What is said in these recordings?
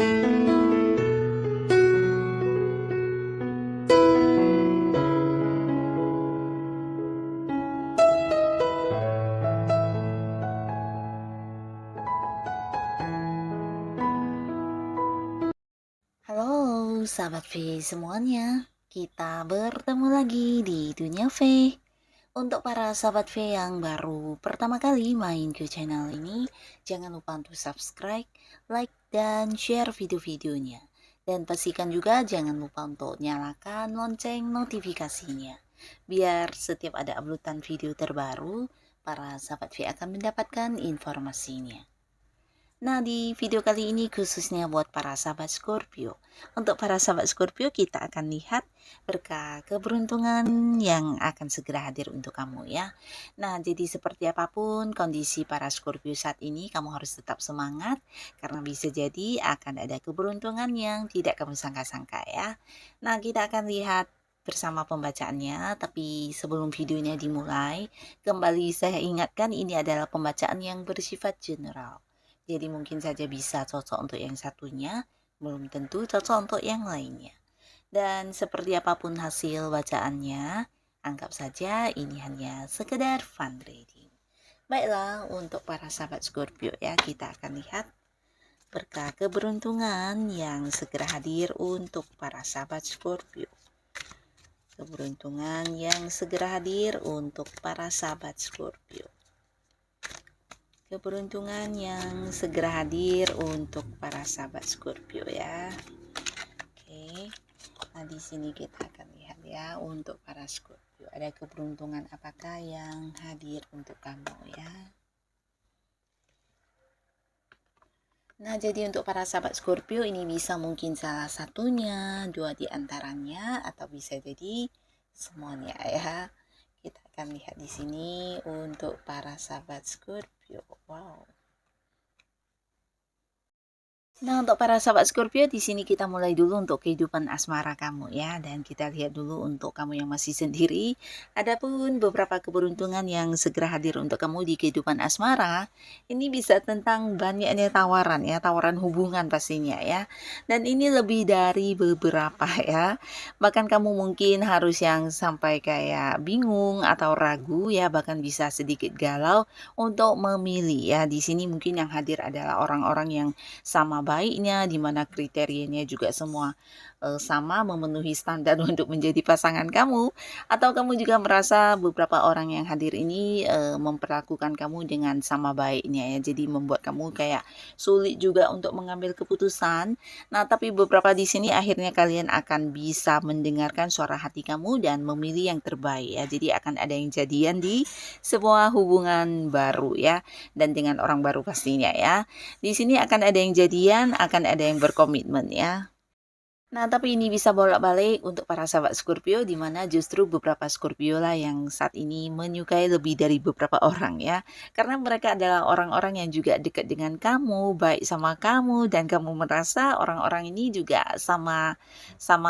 Halo sahabat V semuanya, kita bertemu lagi di Dunia V. Untuk para sahabat V yang baru pertama kali main ke channel ini, jangan lupa untuk subscribe, like, dan share video-videonya. Dan pastikan juga jangan lupa untuk nyalakan lonceng notifikasinya. Biar setiap ada uploadan video terbaru, para sahabat V akan mendapatkan informasinya. Nah, di video kali ini khususnya buat para sahabat Scorpio. Untuk para sahabat Scorpio, kita akan lihat berkah keberuntungan yang akan segera hadir untuk kamu ya. Nah, jadi seperti apapun kondisi para Scorpio saat ini, kamu harus tetap semangat karena bisa jadi akan ada keberuntungan yang tidak kamu sangka-sangka ya. Nah, kita akan lihat bersama pembacaannya, tapi sebelum videonya dimulai, kembali saya ingatkan ini adalah pembacaan yang bersifat general. Jadi mungkin saja bisa cocok untuk yang satunya, belum tentu cocok untuk yang lainnya. Dan seperti apapun hasil bacaannya, anggap saja ini hanya sekedar fun reading. Baiklah, untuk para sahabat Scorpio ya, kita akan lihat berkah keberuntungan yang segera hadir untuk para sahabat Scorpio. Keberuntungan yang segera hadir untuk para sahabat Scorpio. Keberuntungan yang segera hadir untuk para sahabat Scorpio ya. Oke. Nah, di sini kita akan lihat ya untuk para Scorpio. Ada keberuntungan apakah yang hadir untuk kamu ya. Nah, jadi untuk para sahabat Scorpio ini bisa mungkin salah satunya, dua di antaranya, atau bisa jadi semuanya ya. Kita akan lihat di sini untuk para sahabat Scorpio. Wow. Nah, untuk para sahabat Scorpio, di sini kita mulai dulu untuk kehidupan asmara kamu ya. Dan kita lihat dulu untuk kamu yang masih sendiri. Adapun beberapa keberuntungan yang segera hadir untuk kamu di kehidupan asmara, ini bisa tentang banyaknya tawaran ya, tawaran hubungan pastinya ya. Dan ini lebih dari beberapa ya. Bahkan kamu mungkin harus yang sampai kayak bingung atau ragu ya, bahkan bisa sedikit galau untuk memilih ya. Di sini mungkin yang hadir adalah orang-orang yang sama baiknya, di mana kriterianya juga semua sama memenuhi standar untuk menjadi pasangan kamu, atau kamu juga merasa beberapa orang yang hadir ini memperlakukan kamu dengan sama baiknya ya, jadi membuat kamu kayak sulit juga untuk mengambil keputusan. Nah, tapi beberapa di sini akhirnya kalian akan bisa mendengarkan suara hati kamu dan memilih yang terbaik ya. Jadi akan ada yang jadian di sebuah hubungan baru ya, dan dengan orang baru pastinya ya. Di sini akan ada yang jadian, akan ada yang berkomitmen ya. Nah, tapi ini bisa bolak-balik untuk para sahabat Scorpio, di mana justru beberapa Scorpio lah yang saat ini menyukai lebih dari beberapa orang ya. Karena mereka adalah orang-orang yang juga dekat dengan kamu, baik sama kamu, dan kamu merasa orang-orang ini juga sama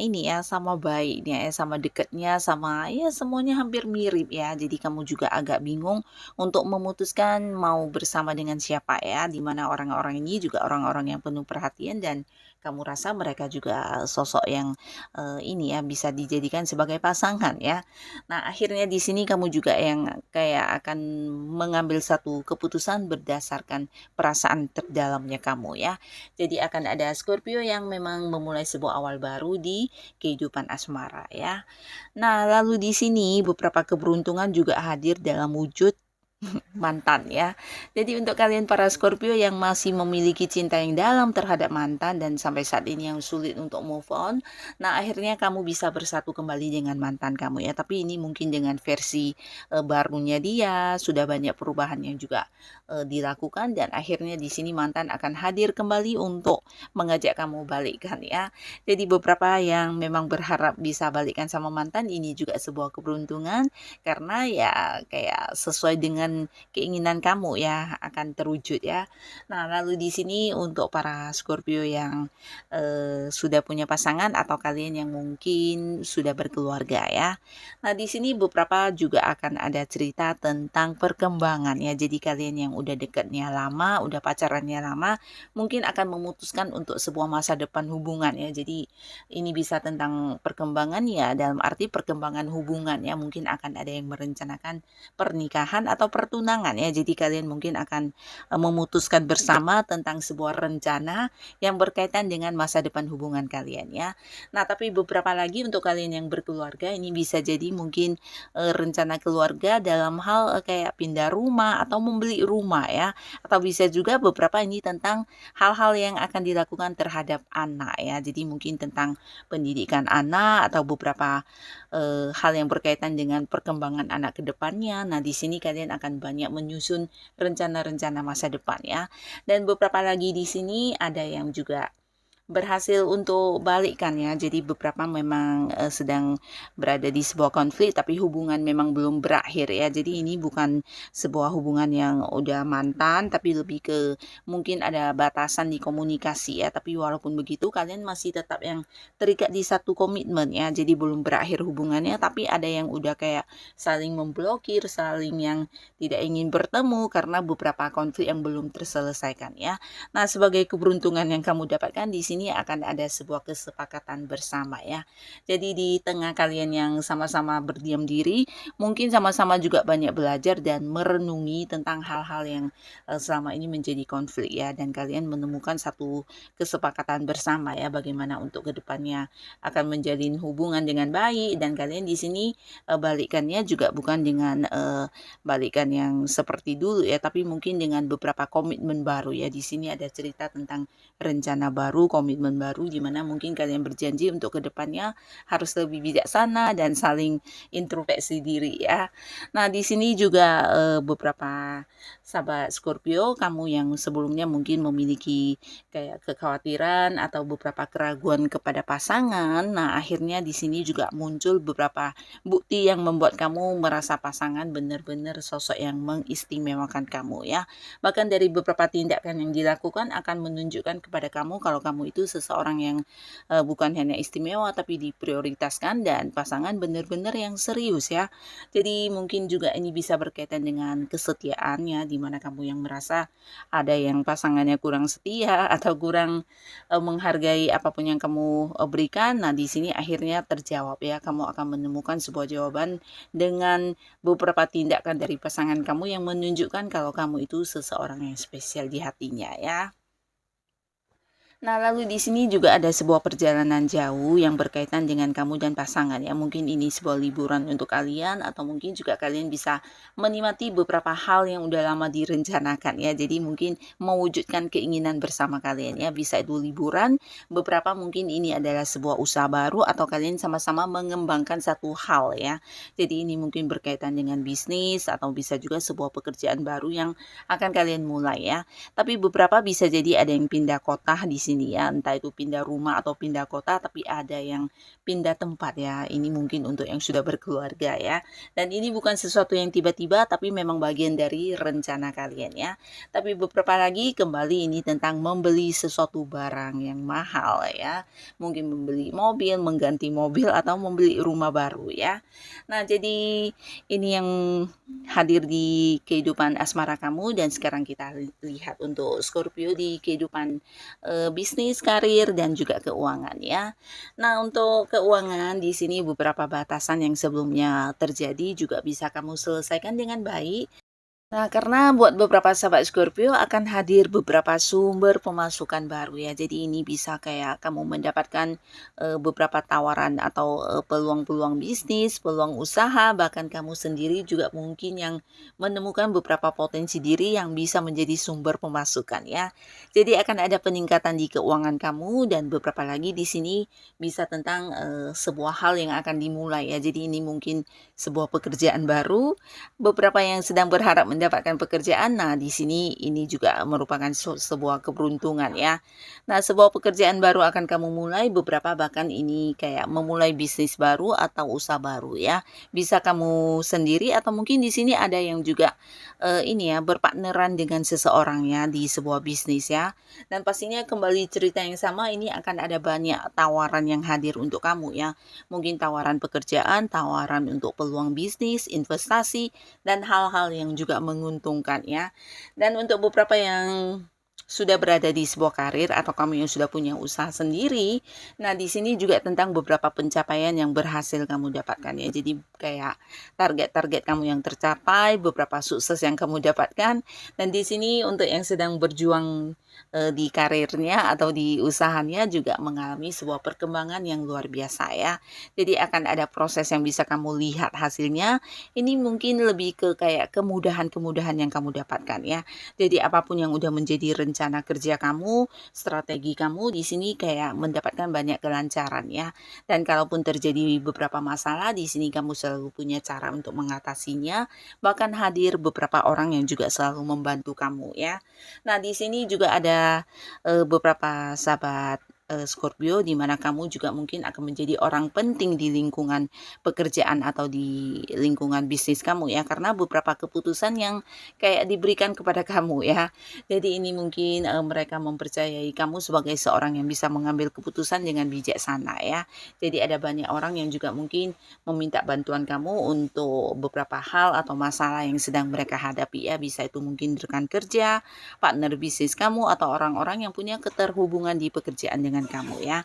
ini ya, sama baiknya ya, sama dekatnya, sama ya semuanya hampir mirip ya. Jadi kamu juga agak bingung untuk memutuskan mau bersama dengan siapa ya, di mana orang-orang ini juga orang-orang yang penuh perhatian dan kamu rasa mereka juga sosok yang ini ya bisa dijadikan sebagai pasangan ya. Nah, akhirnya di sini kamu juga yang kayak akan mengambil satu keputusan berdasarkan perasaan terdalamnya kamu ya. Jadi akan ada Scorpio yang memang memulai sebuah awal baru di kehidupan asmara ya. Nah, lalu di sini beberapa keberuntungan juga hadir dalam wujud mantan ya. Jadi untuk kalian para Scorpio yang masih memiliki cinta yang dalam terhadap mantan dan sampai saat ini yang sulit untuk move on, nah akhirnya kamu bisa bersatu kembali dengan mantan kamu ya. Tapi ini mungkin dengan versi barunya dia, sudah banyak perubahan yang juga dilakukan dan akhirnya di sini mantan akan hadir kembali untuk mengajak kamu balikan ya. Jadi beberapa yang memang berharap bisa balikan sama mantan, ini juga sebuah keberuntungan karena ya kayak sesuai dengan dengan keinginan kamu ya akan terwujud ya. Nah, lalu di sini untuk para Scorpio yang sudah punya pasangan atau kalian yang mungkin sudah berkeluarga ya. Nah, di sini beberapa juga akan ada cerita tentang perkembangan ya. Jadi kalian yang udah dekatnya lama, udah pacarannya lama, mungkin akan memutuskan untuk sebuah masa depan hubungan ya. Jadi ini bisa tentang perkembangan ya, dalam arti perkembangan hubungan ya. Mungkin akan ada yang merencanakan pernikahan atau pertunangan ya. Jadi kalian mungkin akan memutuskan bersama tentang sebuah rencana yang berkaitan dengan masa depan hubungan kalian ya. Nah, tapi beberapa lagi untuk kalian yang berkeluarga ini bisa jadi mungkin rencana keluarga dalam hal kayak pindah rumah atau membeli rumah ya. Atau bisa juga beberapa ini tentang hal-hal yang akan dilakukan terhadap anak ya. Jadi mungkin tentang pendidikan anak atau beberapa hal yang berkaitan dengan perkembangan anak ke depannya. Nah, di sini kalian akan banyak menyusun rencana-rencana masa depan ya. Dan beberapa lagi di sini ada yang juga berhasil untuk balikan ya. Jadi beberapa memang sedang berada di sebuah konflik tapi hubungan memang belum berakhir ya. Jadi ini bukan sebuah hubungan yang udah mantan tapi lebih ke mungkin ada batasan di komunikasi ya. Tapi walaupun begitu kalian masih tetap yang terikat di satu komitmen ya. Jadi belum berakhir hubungannya tapi ada yang udah kayak saling memblokir, saling yang tidak ingin bertemu karena beberapa konflik yang belum terselesaikan ya. Nah, sebagai keberuntungan yang kamu dapatkan di sini akan ada sebuah kesepakatan bersama ya. Jadi di tengah kalian yang sama-sama berdiam diri, mungkin sama-sama juga banyak belajar dan merenungi tentang hal-hal yang selama ini menjadi konflik ya. Dan kalian menemukan satu kesepakatan bersama ya bagaimana untuk kedepannya akan menjalin hubungan dengan baik. Dan kalian di sini balikannya juga bukan dengan balikan yang seperti dulu ya, tapi mungkin dengan beberapa komitmen baru ya. Di sini ada cerita tentang rencana baru, komitmen baru di mana mungkin kalian berjanji untuk kedepannya harus lebih bijaksana dan saling introspeksi diri ya. Nah, di sini juga beberapa sahabat Scorpio, kamu yang sebelumnya mungkin memiliki kayak kekhawatiran atau beberapa keraguan kepada pasangan. Nah, akhirnya di sini juga muncul beberapa bukti yang membuat kamu merasa pasangan benar-benar sosok yang mengistimewakan kamu ya. Bahkan dari beberapa tindakan yang dilakukan akan menunjukkan kepada kamu kalau kamu itu seseorang yang bukan hanya istimewa tapi diprioritaskan dan pasangan benar-benar yang serius ya. Jadi mungkin juga ini bisa berkaitan dengan kesetiaan ya, di mana kamu yang merasa ada yang pasangannya kurang setia atau kurang menghargai apapun yang kamu berikan. Nah, di sini akhirnya terjawab ya. Kamu akan menemukan sebuah jawaban dengan beberapa tindakan dari pasangan kamu yang menunjukkan kalau kamu itu seseorang yang spesial di hatinya ya. Nah, lalu di sini juga ada sebuah perjalanan jauh yang berkaitan dengan kamu dan pasangan ya. Mungkin ini sebuah liburan untuk kalian atau mungkin juga kalian bisa menikmati beberapa hal yang udah lama direncanakan ya. Jadi mungkin mewujudkan keinginan bersama kalian ya. Bisa itu liburan, beberapa mungkin ini adalah sebuah usaha baru atau kalian sama-sama mengembangkan satu hal ya. Jadi ini mungkin berkaitan dengan bisnis atau bisa juga sebuah pekerjaan baru yang akan kalian mulai ya. Tapi beberapa bisa jadi ada yang pindah kota di sini ya, entah itu pindah rumah atau pindah kota, tapi ada yang pindah tempat ya. Ini mungkin untuk yang sudah berkeluarga ya. Dan ini bukan sesuatu yang tiba-tiba, tapi memang bagian dari rencana kalian ya. Tapi beberapa lagi kembali ini tentang membeli sesuatu barang yang mahal ya. Mungkin membeli mobil, mengganti mobil atau membeli rumah baru ya. Nah, jadi ini yang hadir di kehidupan asmara kamu dan sekarang kita lihat untuk Scorpio di kehidupan bisnis, karir, dan juga keuangan ya. Nah, untuk keuangan di sini beberapa batasan yang sebelumnya terjadi juga bisa kamu selesaikan dengan baik. Nah, karena buat beberapa sahabat Scorpio akan hadir beberapa sumber pemasukan baru ya. Jadi ini bisa kayak kamu mendapatkan beberapa tawaran atau peluang-peluang bisnis, peluang usaha, bahkan kamu sendiri juga mungkin yang menemukan beberapa potensi diri yang bisa menjadi sumber pemasukan ya. Jadi akan ada peningkatan di keuangan kamu dan beberapa lagi di sini bisa tentang sebuah hal yang akan dimulai ya. Jadi ini mungkin sebuah pekerjaan baru, beberapa yang sedang berharap mendapatkan pekerjaan, nah di sini ini juga merupakan sebuah keberuntungan ya. Nah, sebuah pekerjaan baru akan kamu mulai, beberapa bahkan ini kayak memulai bisnis baru atau usaha baru ya. Bisa kamu sendiri atau mungkin di sini ada yang juga ini ya berpartneran dengan seseorang ya di sebuah bisnis ya. Dan pastinya kembali cerita yang sama ini akan ada banyak tawaran yang hadir untuk kamu ya. Mungkin tawaran pekerjaan, tawaran untuk peluang bisnis, investasi, dan hal-hal yang juga menguntungkan ya. Dan untuk beberapa yang sudah berada di sebuah karir atau kamu yang sudah punya usaha sendiri, nah di sini juga tentang beberapa pencapaian yang berhasil kamu dapatkan ya. Jadi kayak target-target kamu yang tercapai, beberapa sukses yang kamu dapatkan, dan di sini untuk yang sedang berjuang di karirnya atau di usahanya juga mengalami sebuah perkembangan yang luar biasa ya. Jadi akan ada proses yang bisa kamu lihat hasilnya. Ini mungkin lebih ke kayak kemudahan-kemudahan yang kamu dapatkan ya. Jadi apapun yang udah menjadi rencana kerja kamu, strategi kamu di sini kayak mendapatkan banyak kelancaran ya. Dan kalaupun terjadi beberapa masalah di sini kamu selalu punya cara untuk mengatasinya. Bahkan hadir beberapa orang yang juga selalu membantu kamu ya. Nah, di sini juga ada beberapa sahabat Scorpio di mana kamu juga mungkin akan menjadi orang penting di lingkungan pekerjaan atau di lingkungan bisnis kamu ya, karena beberapa keputusan yang kayak diberikan kepada kamu ya. Jadi ini mungkin mereka mempercayai kamu sebagai seorang yang bisa mengambil keputusan dengan bijaksana ya. Jadi ada banyak orang yang juga mungkin meminta bantuan kamu untuk beberapa hal atau masalah yang sedang mereka hadapi ya. Bisa itu mungkin rekan kerja, partner bisnis kamu, atau orang-orang yang punya keterhubungan di pekerjaan dengan kamu ya.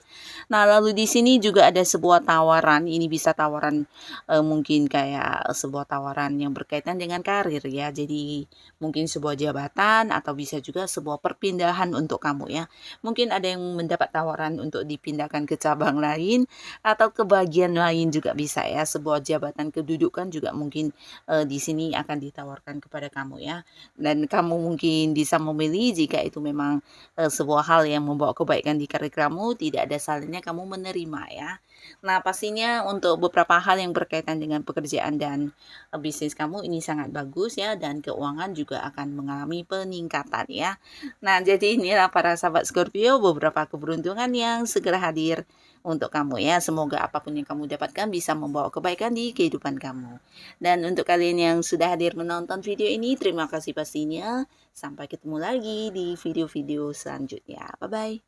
Nah, lalu di sini juga ada sebuah tawaran, ini bisa tawaran mungkin kayak sebuah tawaran yang berkaitan dengan karir ya. Jadi mungkin sebuah jabatan atau bisa juga sebuah perpindahan untuk kamu ya. Mungkin ada yang mendapat tawaran untuk dipindahkan ke cabang lain atau ke bagian lain juga bisa ya. Sebuah jabatan kedudukan juga mungkin di sini akan ditawarkan kepada kamu ya. Dan kamu mungkin bisa memilih jika itu memang sebuah hal yang membawa kebaikan di karir kamu, tidak ada salahnya kamu menerima ya. Nah, pastinya untuk beberapa hal yang berkaitan dengan pekerjaan dan bisnis kamu ini sangat bagus ya, dan keuangan juga akan mengalami peningkatan ya. Nah, jadi inilah para sahabat Scorpio beberapa keberuntungan yang segera hadir untuk kamu ya. Semoga apapun yang kamu dapatkan bisa membawa kebaikan di kehidupan kamu. Dan untuk kalian yang sudah hadir menonton video ini, terima kasih pastinya. Sampai ketemu lagi di video-video selanjutnya. Bye-bye.